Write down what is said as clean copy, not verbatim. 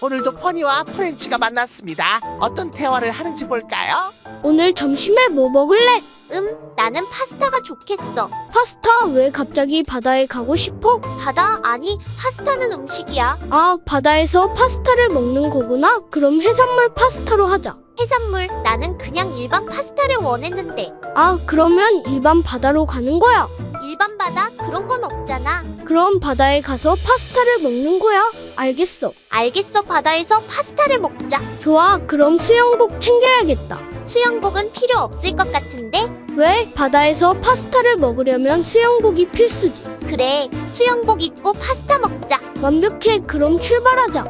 오늘도 퍼니와 프렌치가 만났습니다. 어떤 대화를 하는지 볼까요? 오늘 점심에 뭐 먹을래? 나는 파스타가 좋겠어. 파스타? 왜 갑자기 바다에 가고 싶어? 바다? 아니, 파스타는 음식이야. 아, 바다에서 파스타를 먹는 거구나. 그럼 해산물 파스타로 하자. 해산물, 나는 그냥 일반 파스타를 원했는데. 아, 그러면 일반 바다로 가는 거야. 일반 바다? 그런 건 없잖아. 그럼 바다에 가서 파스타를 먹는 거야. 알겠어. 알겠어, 바다에서 파스타를 먹자. 좋아, 그럼 수영복 챙겨야겠다. 수영복은 필요 없을 것 같은데? 왜? 바다에서 파스타를 먹으려면 수영복이 필수지. 그래, 수영복 입고 파스타 먹자. 완벽해. 그럼 출발하자.